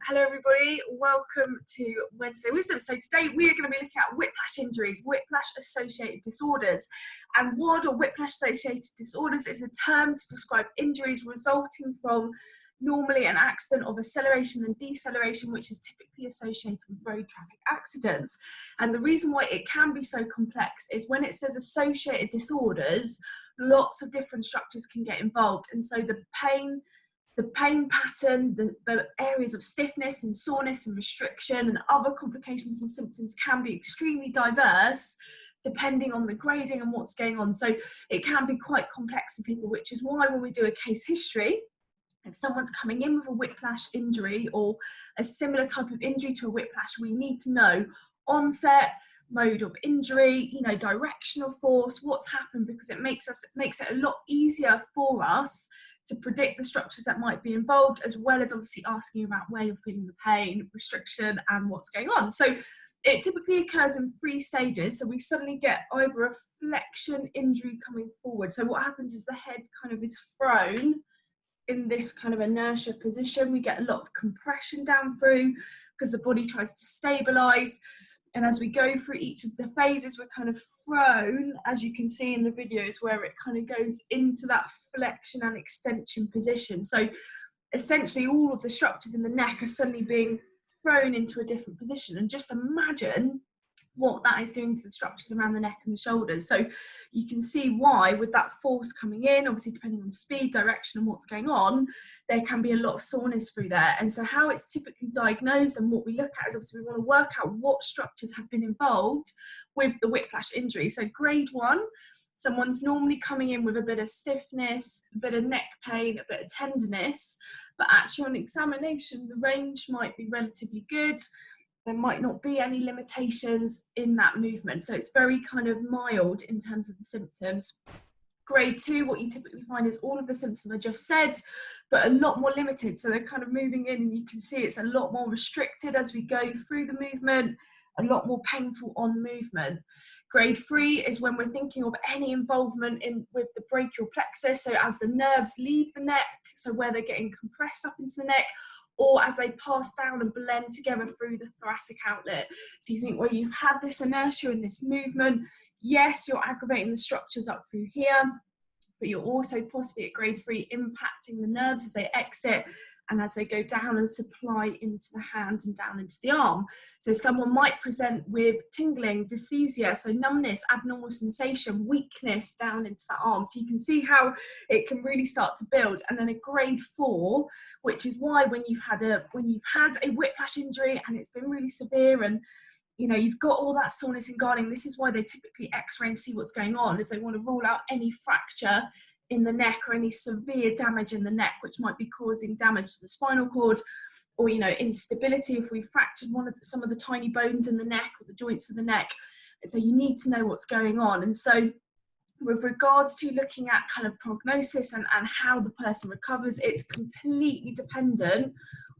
Hello everybody, welcome to Wednesday Wisdom. So today we are going to be looking at whiplash injuries, whiplash associated disorders. And WAD, or whiplash associated disorders, is a term to describe injuries resulting from normally an accident of acceleration and deceleration, which is typically associated with road traffic accidents. And the reason why it can be so complex is when it says associated disorders, lots of different structures can get involved. And so the pain pattern, the areas of stiffness and soreness and restriction and other complications and symptoms can be extremely diverse depending on the grading and what's going on. So it can be quite complex for people, which is why when we do a case history, if someone's coming in with a whiplash injury or a similar type of injury to a whiplash, we need to know onset, mode of injury, direction of force, what's happened, because it makes it a lot easier for us to predict the structures that might be involved, as well as obviously asking about where you're feeling the pain, restriction, and what's going on. So it typically occurs in 3 stages. So we suddenly get either a flexion injury coming forward. So what happens is the head kind of is thrown in this kind of inertia position. We get a lot of compression down through because the body tries to stabilize. And as we go through each of the phases, we're kind of thrown, as you can see in the videos, where it kind of goes into that flexion and extension position. So essentially all of the structures in the neck are suddenly being thrown into a different position. And just imagine what that is doing to the structures around the neck and the shoulders. So you can see why, with that force coming in, obviously depending on speed, direction, and what's going on, there can be a lot of soreness through there. And so how it's typically diagnosed and what we look at is obviously we want to work out what structures have been involved with the whiplash injury. So grade 1, someone's normally coming in with a bit of stiffness, a bit of neck pain, a bit of tenderness, but actually on examination, the range might be relatively good. There might not be any limitations in that movement. So it's very kind of mild in terms of the symptoms. Grade 2, what you typically find is all of the symptoms I just said, but a lot more limited. So they're kind of moving in, and you can see it's a lot more restricted as we go through the movement, a lot more painful on movement. Grade 3 is when we're thinking of any involvement with the brachial plexus. So as the nerves leave the neck, so where they're getting compressed up into the neck, or as they pass down and blend together through the thoracic outlet. So you think, well, you've had this inertia and this movement. Yes, you're aggravating the structures up through here, but you're also possibly at grade 3 impacting the nerves as they exit and as they go down and supply into the hand and down into the arm. So someone might present with tingling, dysesthesia, so numbness, abnormal sensation, weakness down into the arm. So you can see how it can really start to build. And then a grade 4, which is why when you've had a whiplash injury and it's been really severe and you've got all that soreness and guarding, this is why they typically x-ray and see what's going on, is they want to rule out any fracture in the neck or any severe damage in the neck, which might be causing damage to the spinal cord, or instability if we fractured some of the tiny bones in the neck or the joints of the neck. And so you need to know what's going on. And so with regards to looking at kind of prognosis and how the person recovers, it's completely dependent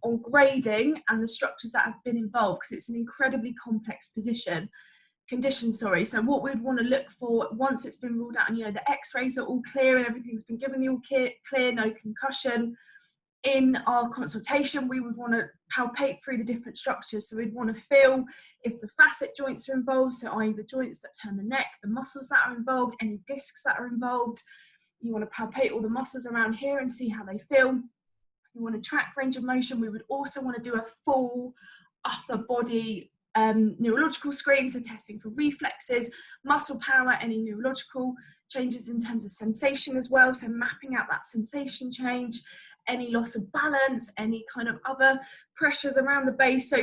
on grading and the structures that have been involved, because it's an incredibly complex condition. So what we'd want to look for once it's been ruled out and the x-rays are all clear and everything's been given the all clear, no concussion, in our consultation we would want to palpate through the different structures. So we'd want to feel if the facet joints are involved, so i.e. the joints that turn the neck, the muscles that are involved, any discs that are involved. You want to palpate all the muscles around here and see how they feel. You want to track range of motion. We would also want to do a full upper body neurological screen, so testing for reflexes, muscle power, any neurological changes in terms of sensation as well, so mapping out that sensation change, any loss of balance, any kind of other pressures around the base. So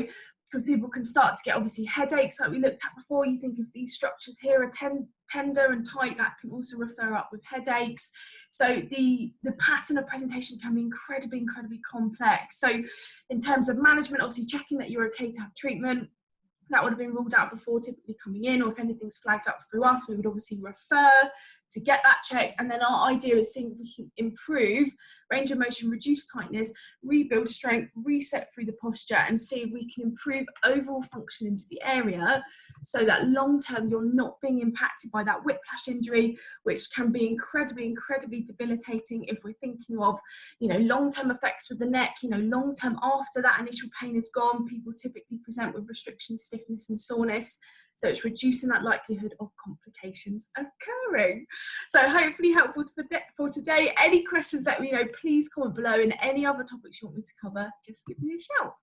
because people can start to get obviously headaches like we looked at before, you think if these structures here are tender and tight, that can also refer up with headaches. So the pattern of presentation can be incredibly complex. So in terms of management, obviously checking that you're okay to have treatment. That would have been ruled out before typically coming in, or if anything's flagged up through us, we would obviously refer to get that checked. And then our idea is seeing if we can improve range of motion, reduce tightness, rebuild strength, reset through the posture, and see if we can improve overall function into the area, so that long term you're not being impacted by that whiplash injury, which can be incredibly debilitating if we're thinking of, you know, long-term effects with the neck. You know, long term after that initial pain is gone, people typically present with restriction, stiffness and soreness. So it's reducing that likelihood of complications occurring. So hopefully helpful for today. Any questions, let me know. Please comment below, and any other topics you want me to cover, just give me a shout.